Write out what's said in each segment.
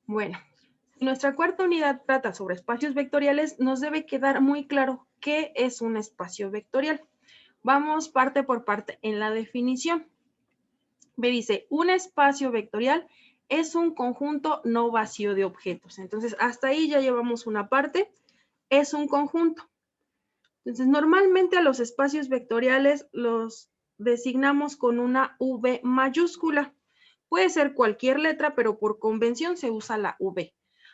Bueno, si nuestra cuarta unidad trata sobre espacios vectoriales, nos debe quedar muy claro qué es un espacio vectorial. Vamos parte por parte en la definición. Me dice, un espacio vectorial es un conjunto no vacío de objetos. Entonces, hasta ahí ya llevamos una parte, es un conjunto. Entonces, normalmente a los espacios vectoriales los designamos con una V mayúscula. Puede ser cualquier letra, pero por convención se usa la V.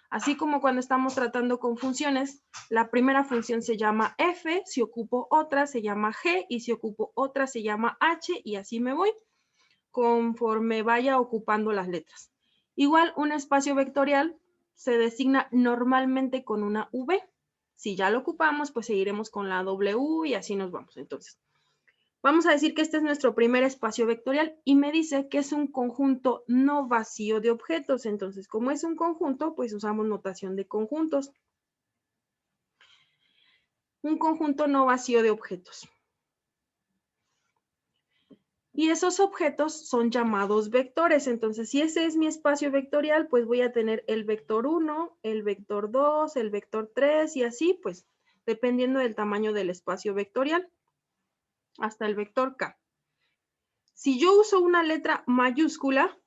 Así como cuando estamos tratando con funciones, la primera función se llama F, si ocupo otra se llama G y si ocupo otra se llama H y así me voy conforme vaya ocupando las letras. Igual un espacio vectorial se designa normalmente con una V. Si ya lo ocupamos, pues seguiremos con la W y así nos vamos. Entonces, vamos a decir que este es nuestro primer espacio vectorial y me dice que es un conjunto no vacío de objetos. Entonces, como es un conjunto, pues usamos notación de conjuntos. Un conjunto no vacío de objetos. Y esos objetos son llamados vectores. Entonces, si ese es mi espacio vectorial, pues voy a tener el vector 1, el vector 2, el vector 3 y así, pues, dependiendo del tamaño del espacio vectorial, hasta el vector K. Si yo uso una letra mayúscula,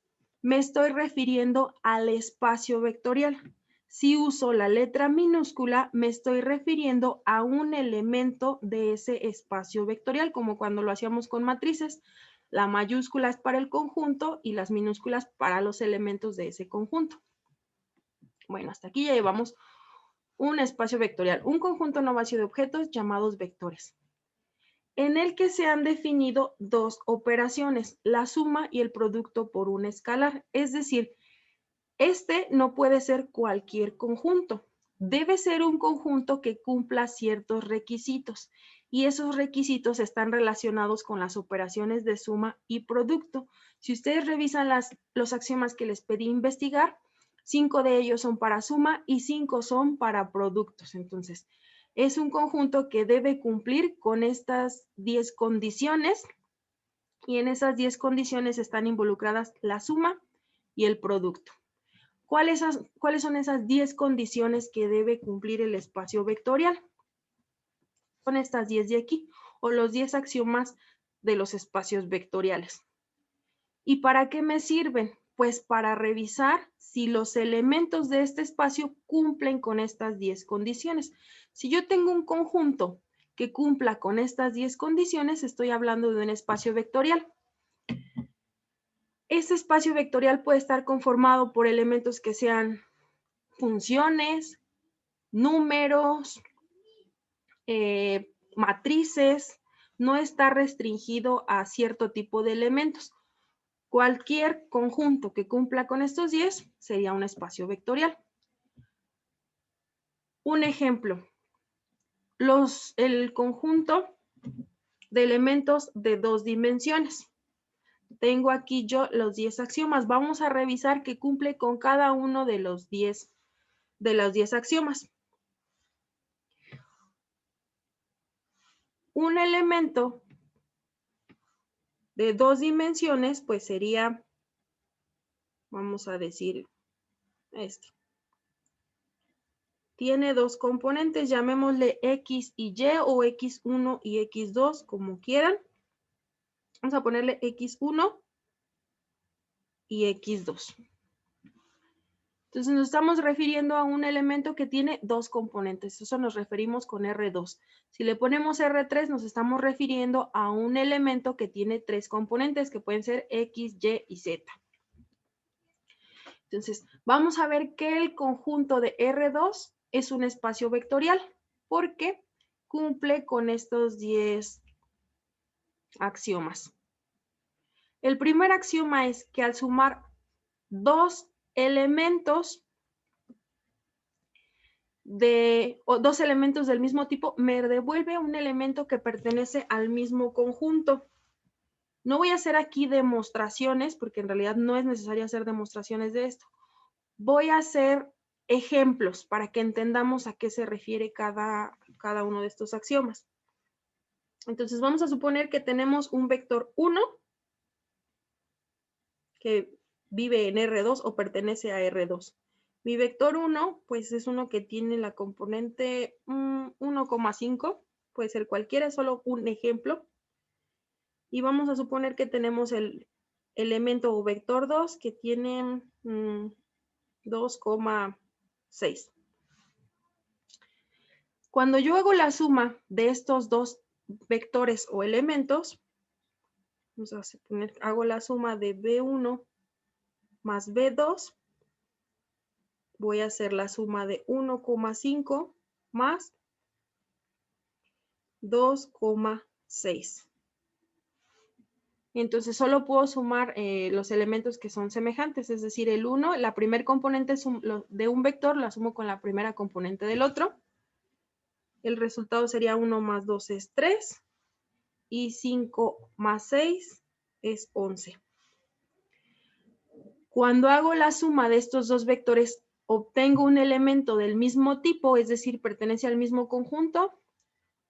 me estoy refiriendo al espacio vectorial. Si uso la letra minúscula, me estoy refiriendo a un elemento de ese espacio vectorial, como cuando lo hacíamos con matrices. La mayúscula es para el conjunto y las minúsculas para los elementos de ese conjunto. Bueno, hasta aquí ya llevamos un espacio vectorial, un conjunto no vacío de objetos llamados vectores, en el que se han definido dos operaciones, la suma y el producto por un escalar. Es decir, este no puede ser cualquier conjunto. Debe ser un conjunto que cumpla ciertos requisitos y esos requisitos están relacionados con las operaciones de suma y producto. Si ustedes revisan los axiomas que les pedí investigar, 5 de ellos son para suma y 5 son para productos. Entonces, es un conjunto que debe cumplir con estas 10 condiciones y en esas 10 condiciones están involucradas la suma y el producto. ¿Cuáles son esas 10 condiciones que debe cumplir el espacio vectorial? Son estas 10 de aquí, o los 10 axiomas de los espacios vectoriales. ¿Y para qué me sirven? Pues para revisar si los elementos de este espacio cumplen con estas 10 condiciones. Si yo tengo un conjunto que cumpla con estas 10 condiciones, estoy hablando de un espacio vectorial. Este espacio vectorial puede estar conformado por elementos que sean funciones, números, matrices, no está restringido a cierto tipo de elementos. Cualquier conjunto que cumpla con estos 10 sería un espacio vectorial. Un ejemplo, el conjunto de elementos de 2 dimensiones. Tengo aquí yo los 10 axiomas. Vamos a revisar que cumple con cada uno de los 10 axiomas. Un elemento de 2 dimensiones, pues sería, vamos a decir, este. Tiene dos componentes, llamémosle X y Y o X1 y X2, como quieran. Vamos a ponerle X1 y X2. Entonces nos estamos refiriendo a un elemento que tiene dos componentes. Eso nos referimos con R2. Si le ponemos R3, nos estamos refiriendo a un elemento que tiene tres componentes, que pueden ser X, Y y Z. Entonces, vamos a ver que el conjunto de R2 es un espacio vectorial, porque cumple con estos 10 axiomas. El primer axioma es que al sumar dos elementos del mismo tipo, me devuelve un elemento que pertenece al mismo conjunto. No voy a hacer aquí demostraciones, porque en realidad no es necesario hacer demostraciones de esto. Voy a hacer ejemplos para que entendamos a qué se refiere cada uno de estos axiomas. Entonces vamos a suponer que tenemos un vector 1 que vive en R2 o pertenece a R2. Mi vector 1, pues es uno que tiene la componente 1,5, puede ser cualquiera, es solo un ejemplo. Y vamos a suponer que tenemos el elemento o vector 2 que tiene 2,6. Cuando yo hago la suma de estos dos vectores o elementos, vamos a suponer, hago la suma de B1 más B2, voy a hacer la suma de 1,5 más 2,6. Entonces solo puedo sumar los elementos que son semejantes, es decir, el 1, la primer componente de un vector la sumo con la primera componente del otro. El resultado sería 1 más 2 es 3 y 5 más 6 es 11. Cuando hago la suma de estos dos vectores, obtengo un elemento del mismo tipo, es decir, pertenece al mismo conjunto.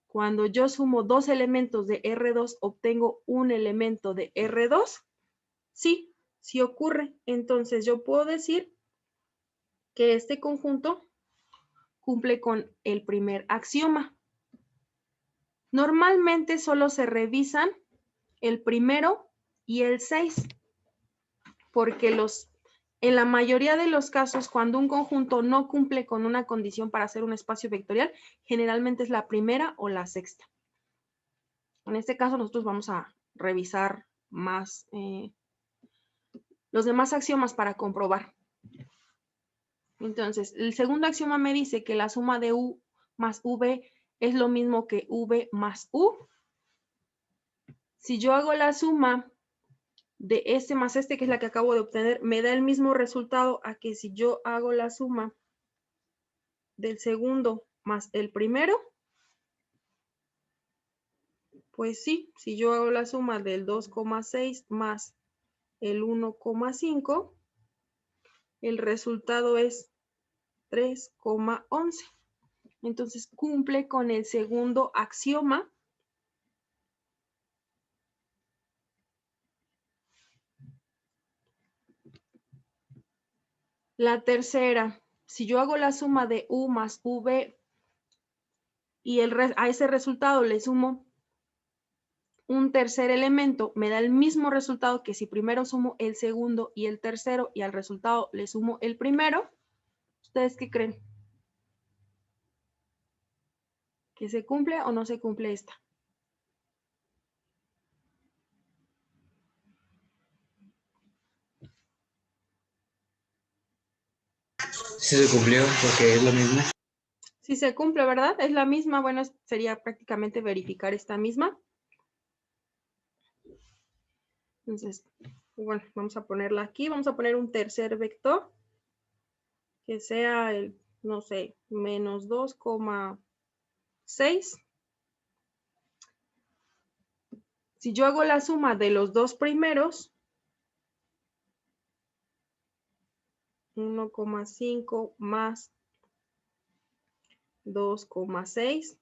Cuando yo sumo dos elementos de R2, obtengo un elemento de R2. Sí, sí ocurre. Entonces yo puedo decir que este conjunto cumple con el primer axioma. Normalmente solo se revisan el primero y el 6, porque en la mayoría de los casos, cuando un conjunto no cumple con una condición para hacer un espacio vectorial, generalmente es la primera o la sexta. En este caso, nosotros vamos a revisar más los demás axiomas para comprobar. Entonces, el segundo axioma me dice que la suma de U más V es lo mismo que V más U. Si yo hago la suma de este más este, que es la que acabo de obtener, me da el mismo resultado a que si yo hago la suma del segundo más el primero, pues sí, si yo hago la suma del 2,6 más el 1,5, el resultado es 3,11. Entonces cumple con el segundo axioma. La tercera, si yo hago la suma de U más V y a ese resultado le sumo un tercer elemento, me da el mismo resultado que si primero sumo el segundo y el tercero y al resultado le sumo el primero. ¿Ustedes qué creen? ¿Que se cumple o no se cumple esta? Sí se cumplió porque es lo mismo. Sí se cumple, ¿verdad? Es la misma. Bueno, sería prácticamente verificar esta misma. Entonces, bueno, vamos a ponerla aquí. Vamos a poner un tercer vector que sea el, no sé, menos 2,6. Si yo hago la suma de los dos primeros, 1,5 más 2,6,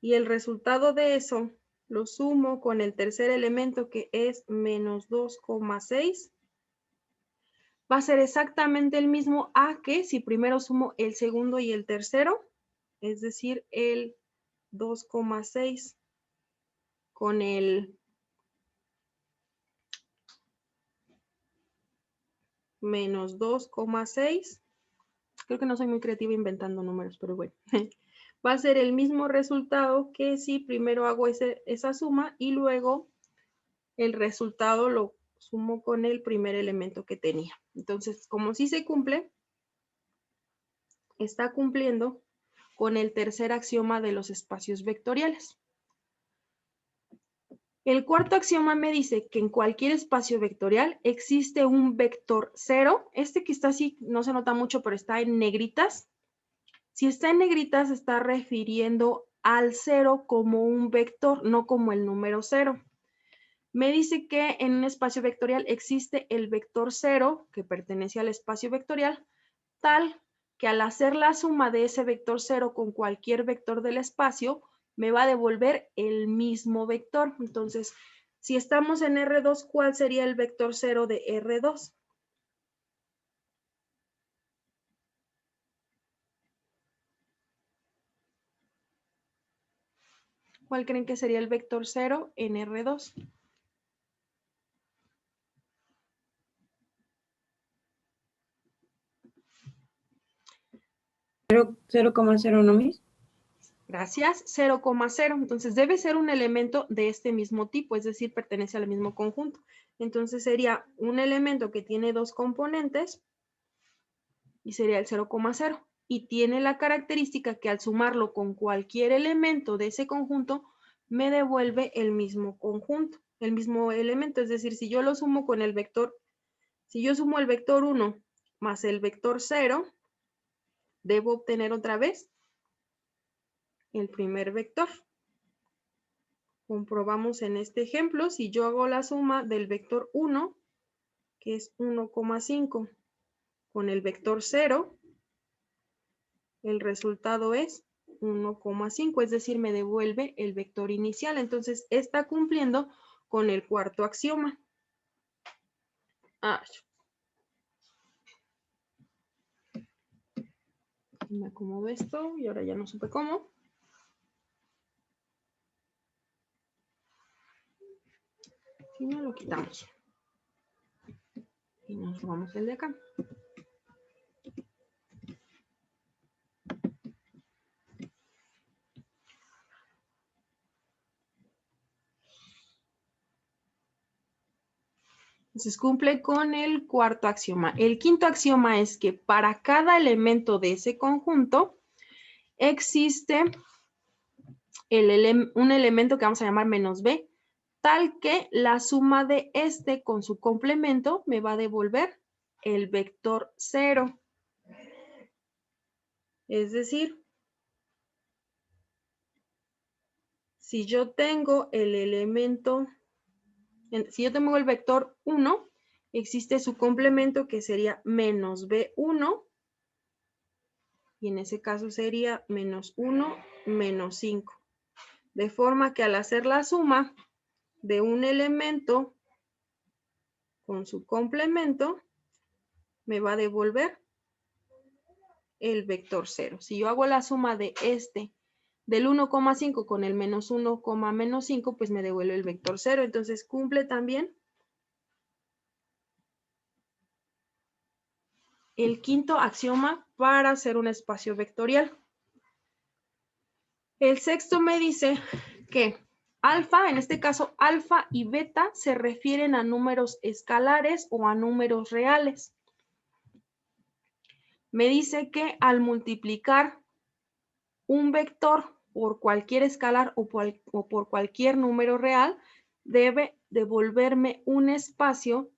y el resultado de eso lo sumo con el tercer elemento que es menos 2,6, va a ser exactamente el mismo a que si primero sumo el segundo y el tercero, es decir, el 2,6 con el menos 2,6. Creo que no soy muy creativa inventando números, pero bueno. Va a ser el mismo resultado que si primero hago esa suma y luego el resultado lo sumo con el primer elemento que tenía. Entonces, como sí se cumple, está cumpliendo con el tercer axioma de los espacios vectoriales. El cuarto axioma me dice que en cualquier espacio vectorial existe un vector 0. Este que está así no se nota mucho, pero está en negritas. Si está en negritas, se está refiriendo al 0 como un vector, no como el número 0. Me dice que en un espacio vectorial existe el vector 0, que pertenece al espacio vectorial, tal que al hacer la suma de ese vector 0 con cualquier vector del espacio, me va a devolver el mismo vector. Entonces, si estamos en R2, ¿cuál sería el vector 0 de R2? ¿Cuál creen que sería el vector 0 en R2? ¿0,01 mis? Gracias, 0,0. Entonces debe ser un elemento de este mismo tipo, es decir, pertenece al mismo conjunto. Entonces sería un elemento que tiene dos componentes y sería el 0,0. Y tiene la característica que al sumarlo con cualquier elemento de ese conjunto, me devuelve el mismo conjunto, el mismo elemento. Es decir, si yo lo sumo con el vector, si yo sumo el vector 1 más el vector 0, debo obtener otra vez el primer vector. Comprobamos en este ejemplo, si yo hago la suma del vector 1, que es 1,5, con el vector 0, el resultado es 1,5, es decir, me devuelve el vector inicial. Entonces, está cumpliendo con el cuarto axioma. Me acomodo esto y ahora ya no supe cómo. Si no, lo quitamos. Y nos robamos el de acá. Entonces cumple con el cuarto axioma. El quinto axioma es que para cada elemento de ese conjunto existe un elemento que vamos a llamar menos b, tal que la suma de este con su complemento me va a devolver el vector 0. Es decir, si yo tengo el elemento, si yo tengo el vector 1, existe su complemento que sería menos b1, y en ese caso sería menos 1, menos 5. De forma que al hacer la suma de un elemento con su complemento, me va a devolver el vector 0. Si yo hago la suma de del 1,5 con el menos 1, menos 5, pues me devuelve el vector 0. Entonces cumple también el quinto axioma para hacer un espacio vectorial. El sexto me dice que alfa, en este caso alfa y beta, se refieren a números escalares o a números reales. Me dice que al multiplicar un vector por cualquier escalar o por cualquier número real, debe devolverme un espacio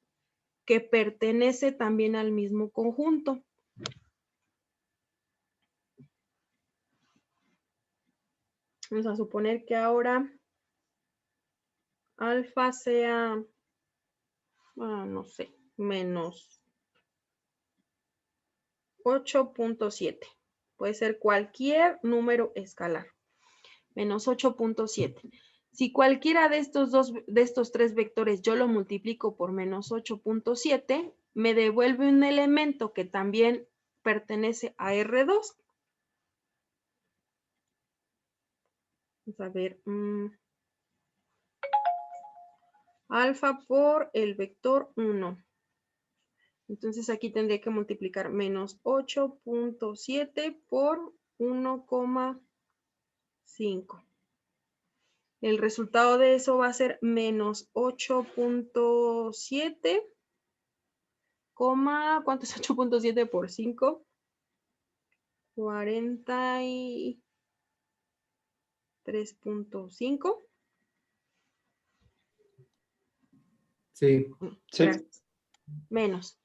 que pertenece también al mismo conjunto. Vamos a suponer que ahora alfa sea, no sé, menos 8.7. Puede ser cualquier número escalar. Menos 8.7. Si cualquiera de estos tres vectores yo lo multiplico por menos 8.7, me devuelve un elemento que también pertenece a R2. Vamos a ver. Alfa por el vector 1. Entonces aquí tendría que multiplicar menos 8.7 por 1,5. El resultado de eso va a ser menos 8.7, ¿cuánto es 8.7 por 5? 43.5. Sí. Gracias. Menos.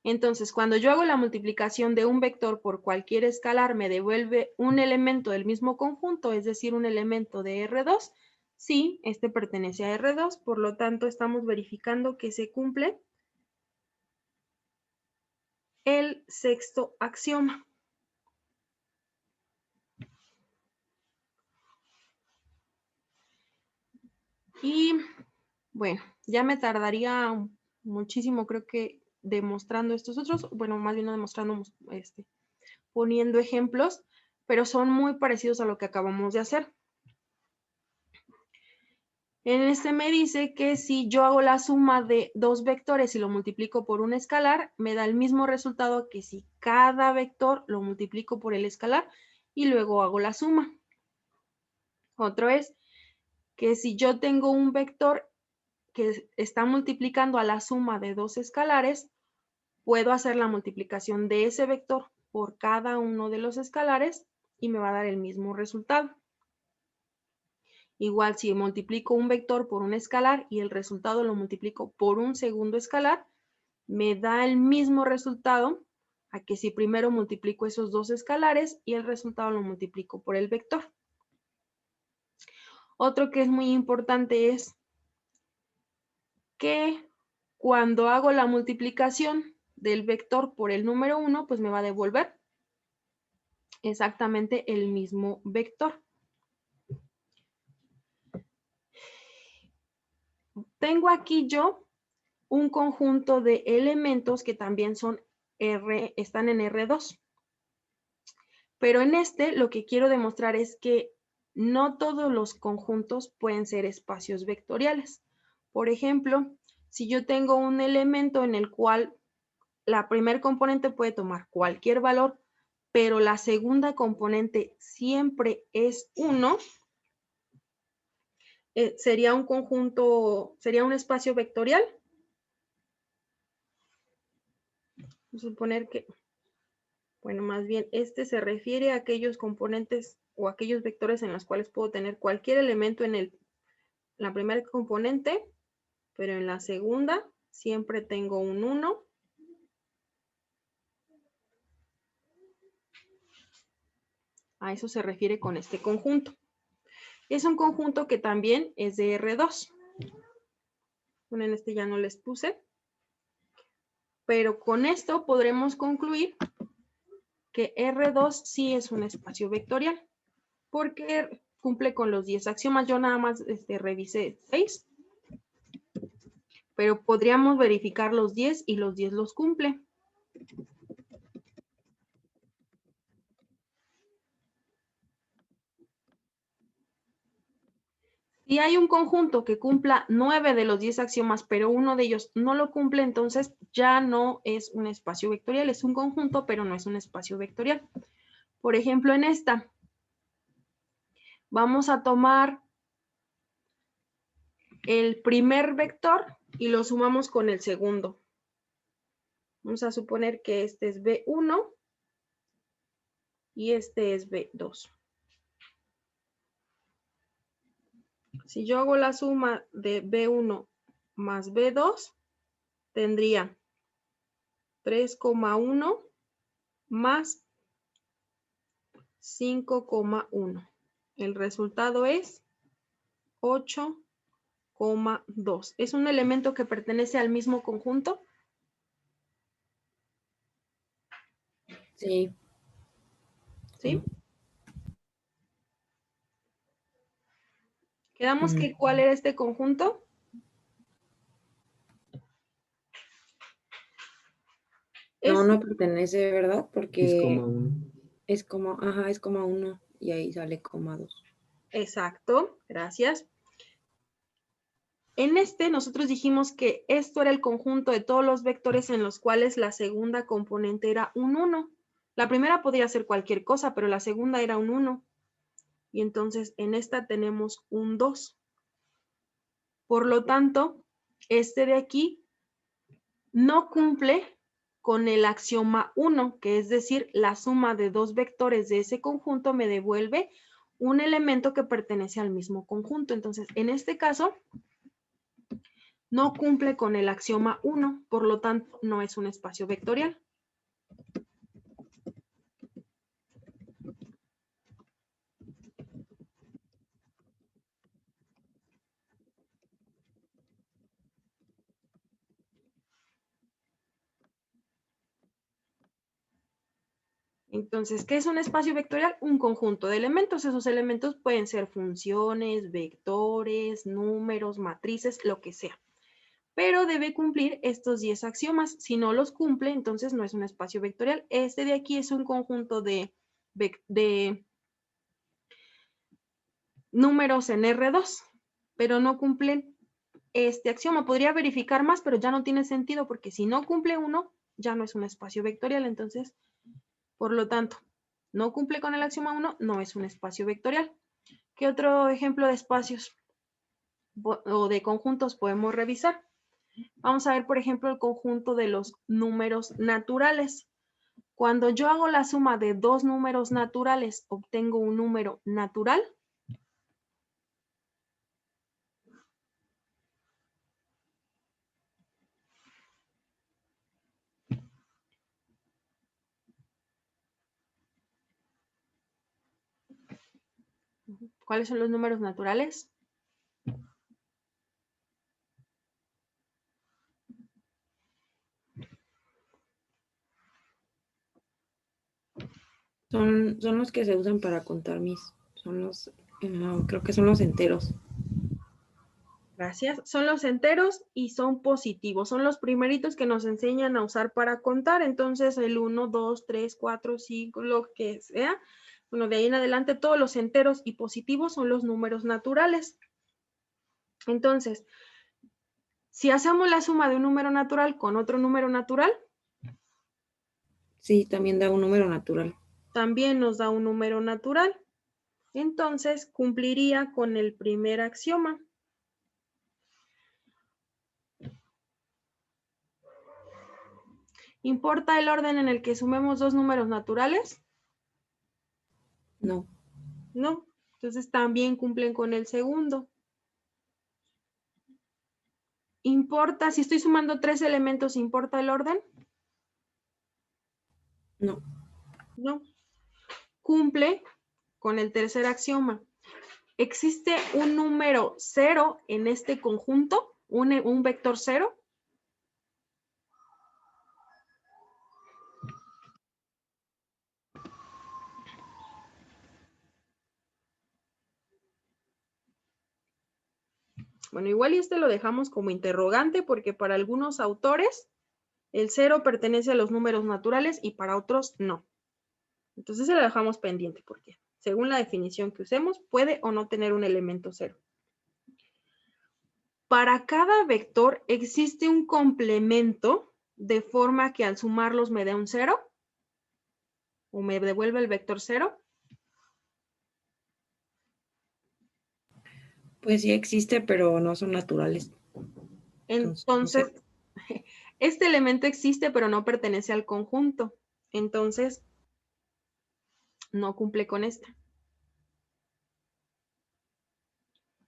Entonces, cuando yo hago la multiplicación de un vector por cualquier escalar, me devuelve un elemento del mismo conjunto, es decir, un elemento de R2. Sí, este pertenece a R2, por lo tanto, estamos verificando que se cumple el sexto axioma. Y bueno, ya me tardaría muchísimo, creo que demostrando estos otros, bueno, más bien no demostrando, poniendo ejemplos, pero son muy parecidos a lo que acabamos de hacer. En este me dice que si yo hago la suma de dos vectores y lo multiplico por un escalar, me da el mismo resultado que si cada vector lo multiplico por el escalar y luego hago la suma. Otro es que si yo tengo un vector que está multiplicando a la suma de dos escalares, puedo hacer la multiplicación de ese vector por cada uno de los escalares y me va a dar el mismo resultado. Igual si multiplico un vector por un escalar y el resultado lo multiplico por un segundo escalar, me da el mismo resultado a que si primero multiplico esos dos escalares y el resultado lo multiplico por el vector. Otro que es muy importante es que cuando hago la multiplicación del vector por el número 1, pues me va a devolver exactamente el mismo vector. Tengo aquí yo un conjunto de elementos que también son están en R2. Pero en este lo que quiero demostrar es que no todos los conjuntos pueden ser espacios vectoriales. Por ejemplo, si yo tengo un elemento en el cual la primer componente puede tomar cualquier valor, pero la segunda componente siempre es 1, sería un conjunto, sería un espacio vectorial. Vamos a suponer que, bueno, más bien este se refiere a aquellos componentes o aquellos vectores en los cuales puedo tener cualquier elemento en la primera componente, pero en la segunda siempre tengo un 1. A eso se refiere con este conjunto. Es un conjunto que también es de R2. Bueno, en este ya no les puse. Pero con esto podremos concluir que R2 sí es un espacio vectorial, porque cumple con los 10 axiomas. Yo nada más revisé 6, pero podríamos verificar los 10 y los 10 los cumple. Si hay un conjunto que cumpla 9 de los 10 axiomas, pero uno de ellos no lo cumple, entonces ya no es un espacio vectorial. Es un conjunto, pero no es un espacio vectorial. Por ejemplo, en esta, vamos a tomar el primer vector y lo sumamos con el segundo. Vamos a suponer que este es B1 y este es B2. Si yo hago la suma de B1 más B2, tendría 3,1 más 5,1. El resultado es 8,2. ¿Es un elemento que pertenece al mismo conjunto? Sí. ¿Sí? Quedamos que ¿cuál era este conjunto? No, no pertenece, ¿verdad? Porque Es como un... es como, ajá, es como 1 y ahí sale como 2. Exacto, gracias. En este nosotros dijimos que esto era el conjunto de todos los vectores en los cuales la segunda componente era un 1. La primera podría ser cualquier cosa, pero la segunda era un 1. Y entonces en esta tenemos un 2. Por lo tanto, este de aquí no cumple con el axioma 1, que es decir, la suma de dos vectores de ese conjunto me devuelve un elemento que pertenece al mismo conjunto. Entonces, en este caso, no cumple con el axioma 1, por lo tanto, no es un espacio vectorial. Entonces, ¿qué es un espacio vectorial? Un conjunto de elementos. Esos elementos pueden ser funciones, vectores, números, matrices, lo que sea. Pero debe cumplir estos 10 axiomas. Si no los cumple, entonces no es un espacio vectorial. Este de aquí es un conjunto de números en R2, pero no cumplen este axioma. Podría verificar más, pero ya no tiene sentido porque si no cumple uno, ya no es un espacio vectorial. Entonces, por lo tanto, no cumple con el axioma 1, no es un espacio vectorial. ¿Qué otro ejemplo de espacios o de conjuntos podemos revisar? Vamos a ver, por ejemplo, el conjunto de los números naturales. Cuando yo hago la suma de dos números naturales, obtengo un número natural. ¿Cuáles son los números naturales? Son los que se usan para contar son los, creo que son los enteros. Gracias. Son los enteros y son positivos. Son los primeritos que nos enseñan a usar para contar. Entonces, el 1, 2, 3, 4, 5, lo que sea. Bueno, de ahí en adelante, todos los enteros y positivos son los números naturales. Entonces, si hacemos la suma de un número natural con otro número natural, Sí, también da un número natural. también nos da un número natural. Entonces, cumpliría con el primer axioma. ¿Importa el orden en el que sumemos dos números naturales? No. No. Entonces, también cumplen con el segundo. ¿Importa, si estoy sumando tres elementos, importa el orden? No. No. Cumple con el tercer axioma. ¿Existe un número 0 en este conjunto? ¿Un vector 0? Bueno, igual y este lo dejamos como interrogante porque para algunos autores el 0 pertenece a los números naturales y para otros no. Entonces se lo dejamos pendiente porque según la definición que usemos puede o no tener un elemento 0. Para cada vector existe un complemento de forma que al sumarlos me dé un 0 o me devuelve el vector 0. Pues sí existe, pero no son naturales. Entonces, este elemento existe, pero no pertenece al conjunto. Entonces, no cumple con este.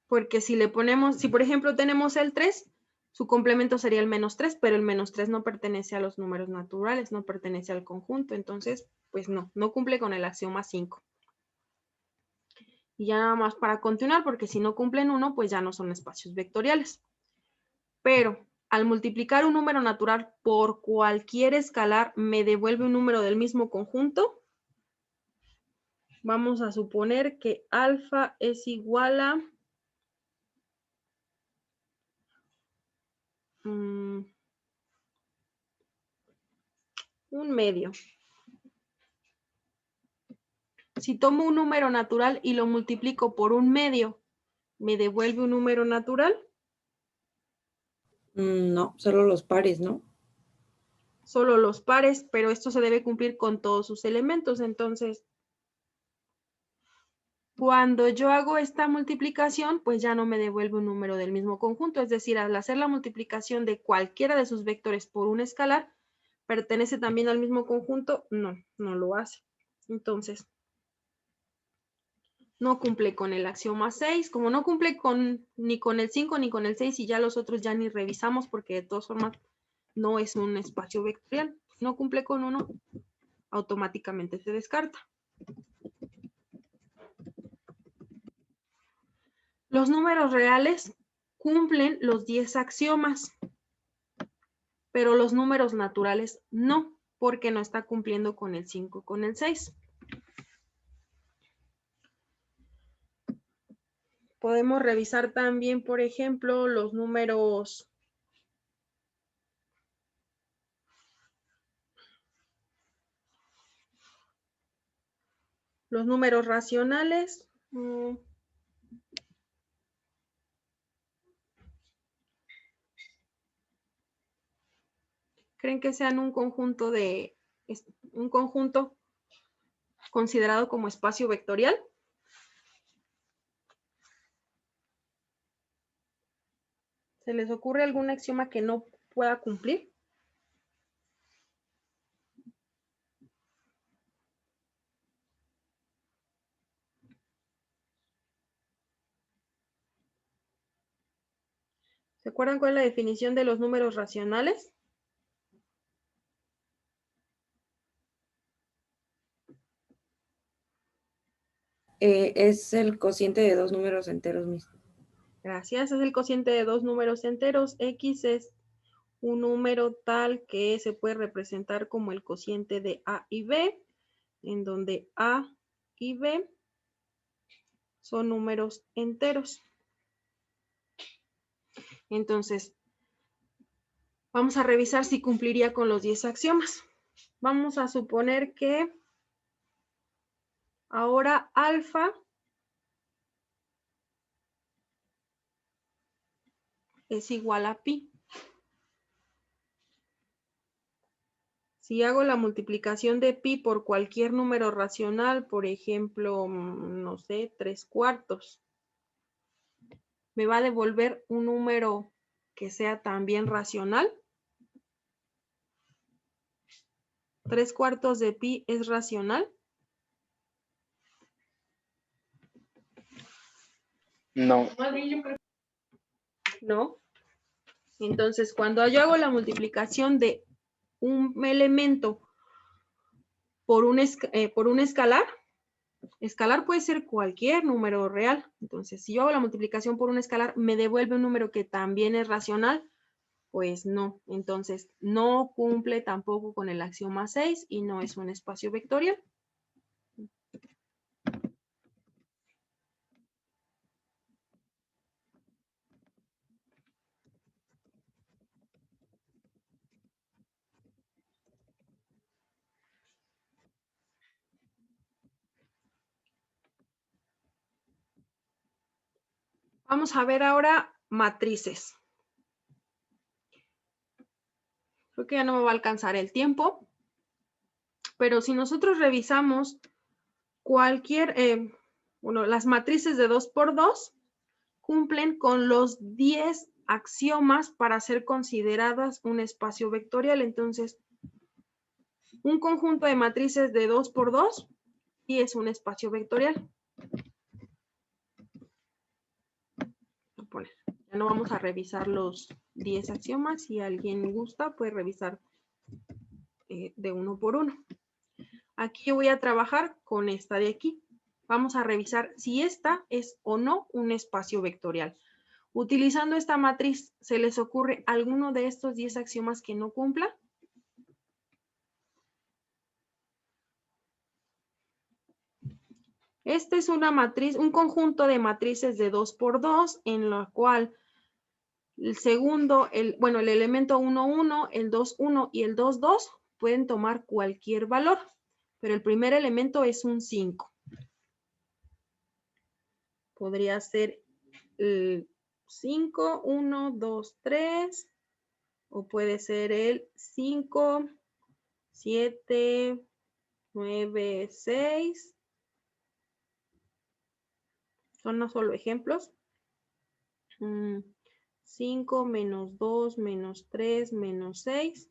Porque si le ponemos, si por ejemplo tenemos el 3, su complemento sería el -3, pero el -3 no pertenece a los números naturales, no pertenece al conjunto. Entonces, pues no cumple con el axioma 5. Y ya nada más para continuar, porque si no cumplen 1, pues ya no son espacios vectoriales. Pero al multiplicar un número natural por cualquier escalar, me devuelve un número del mismo conjunto. Vamos a suponer que alfa es igual a un medio. Si tomo un número natural y lo multiplico por un medio, ¿me devuelve un número natural? No, solo los pares, ¿no? Solo los pares, pero esto se debe cumplir con todos sus elementos. Entonces, cuando yo hago esta multiplicación, pues ya no me devuelve un número del mismo conjunto. Es decir, al hacer la multiplicación de cualquiera de sus vectores por un escalar, ¿pertenece también al mismo conjunto? No lo hace. Entonces, no cumple con el axioma 6, como no cumple ni con el 5 ni con el 6 y ya los otros ya ni revisamos porque de todas formas no es un espacio vectorial. No cumple con uno, automáticamente se descarta. Los números reales cumplen los 10 axiomas, pero los números naturales no, porque no está cumpliendo con el 5, con el 6. Podemos revisar también, por ejemplo, los números racionales. ¿Creen que sean un conjunto considerado como espacio vectorial? ¿Se les ocurre algún axioma que no pueda cumplir? ¿Se acuerdan cuál es la definición de los números racionales? Es el cociente de dos números enteros, Miss. Gracias, es el cociente de dos números enteros. X es un número tal que se puede representar como el cociente de A y B, en donde A y B son números enteros. Entonces, vamos a revisar si cumpliría con los 10 axiomas. Vamos a suponer que ahora alfa es igual a pi. Si hago la multiplicación de pi por cualquier número racional, por ejemplo, no sé, 3/4, ¿me va a devolver un número que sea también racional? ¿3/4 de pi es racional? No. No. Entonces, cuando yo hago la multiplicación de un elemento por un escalar puede ser cualquier número real. Entonces, si yo hago la multiplicación por un escalar, ¿me devuelve un número que también es racional? Pues no. Entonces, no cumple tampoco con el axioma 6 y no es un espacio vectorial. Vamos a ver ahora matrices. Creo que ya no me va a alcanzar el tiempo, pero si nosotros revisamos las matrices de 2×2 cumplen con los 10 axiomas para ser consideradas un espacio vectorial. Entonces, un conjunto de matrices de 2×2 sí es un espacio vectorial. Ya no vamos a revisar los 10 axiomas. Si alguien gusta, puede revisar de uno por uno. Aquí voy a trabajar con esta de aquí. Vamos a revisar si esta es o no un espacio vectorial. Utilizando esta matriz, ¿se les ocurre alguno de estos 10 axiomas que no cumpla? Este es una matriz, un conjunto de matrices de 2×2 en la cual el segundo, el elemento 1, 1, el 2, 1 y el 2, 2 pueden tomar cualquier valor, pero el primer elemento es un 5. Podría ser el 5, 1, 2, 3, o puede ser el 5, 7, 9, 6. Son no solo ejemplos. 5 menos 2 menos 3 menos 6.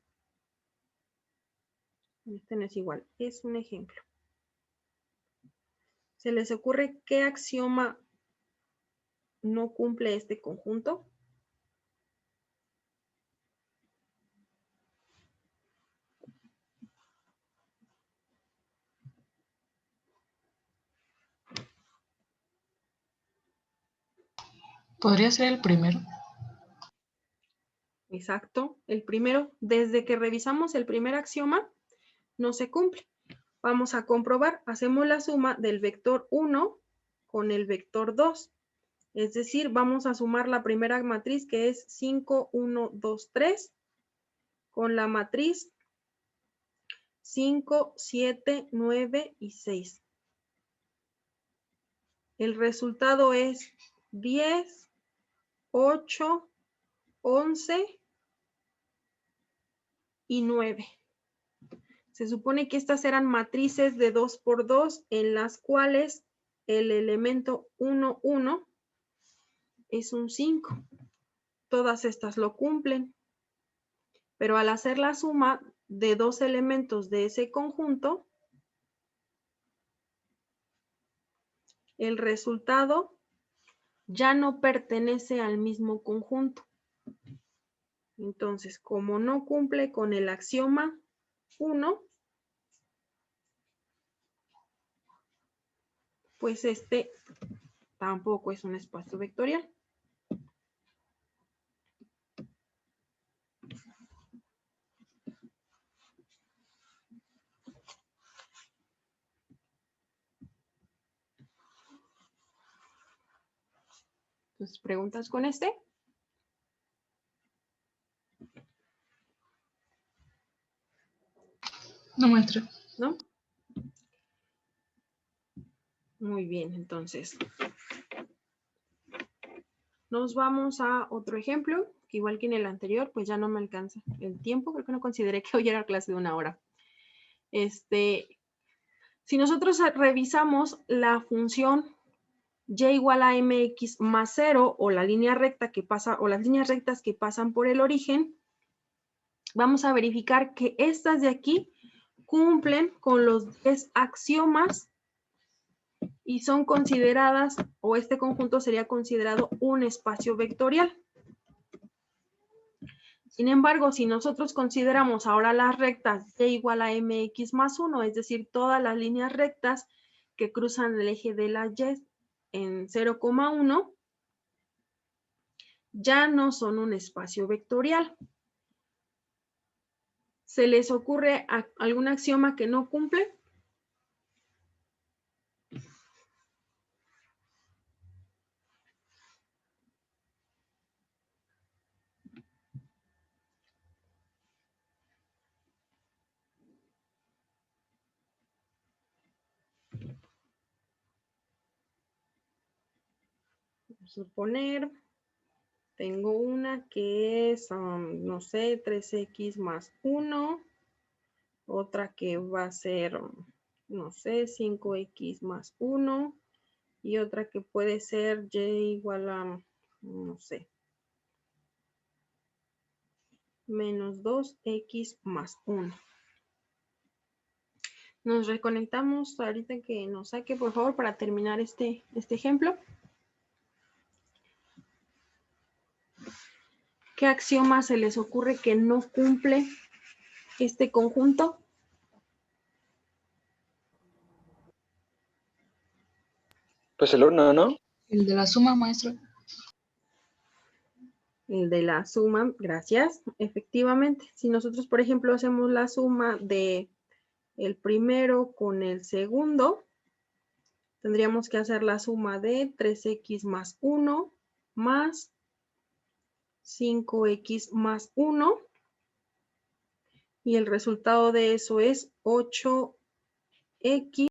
Este no es igual, es un ejemplo. ¿Se les ocurre qué axioma no cumple este conjunto? ¿Podría ser el primero? Exacto, el primero, desde que revisamos el primer axioma, no se cumple. Vamos a comprobar, hacemos la suma del vector 1 con el vector 2. Es decir, vamos a sumar la primera matriz que es 5, 1, 2, 3 con la matriz 5, 7, 9 y 6. El resultado es 10, 8, 11 y 9. Se supone que estas eran matrices de 2 por 2 en las cuales el elemento 1, 1 es un 5. Todas estas lo cumplen. Pero al hacer la suma de dos elementos de ese conjunto, el resultado ya no pertenece al mismo conjunto. Entonces, como no cumple con el axioma 1, pues este tampoco es un espacio vectorial. Entonces, ¿preguntas con este? No, maestra. ¿No? Muy bien, entonces. Nos vamos a otro ejemplo, que igual que en el anterior, pues ya no me alcanza el tiempo, porque no consideré que hoy era clase de 1 hora. Si nosotros revisamos la función y igual a mx más 0 o la línea recta que pasa o las líneas rectas que pasan por el origen, vamos a verificar que estas de aquí cumplen con los 10 axiomas y son consideradas, o este conjunto sería considerado un espacio vectorial. Sin embargo, si nosotros consideramos ahora las rectas y igual a mx más 1, es decir, todas las líneas rectas que cruzan el eje de la y en 0,1, ya no son un espacio vectorial. ¿Se les ocurre algún axioma que no cumple? Vamos a suponer, tengo una que es, no sé, 3x más 1, otra que va a ser, no sé, 5x más 1, y otra que puede ser y igual a, no sé, menos 2x más 1. Nos reconectamos ahorita que nos saque, por favor, para terminar este ejemplo. ¿Qué axioma se les ocurre que no cumple este conjunto? Pues el 1, ¿no? El de la suma, maestra. El de la suma, gracias. Efectivamente, si nosotros, por ejemplo, hacemos la suma de el primero con el segundo, tendríamos que hacer la suma de 3x más 1 más 5x más 1. Y el resultado de eso es 8x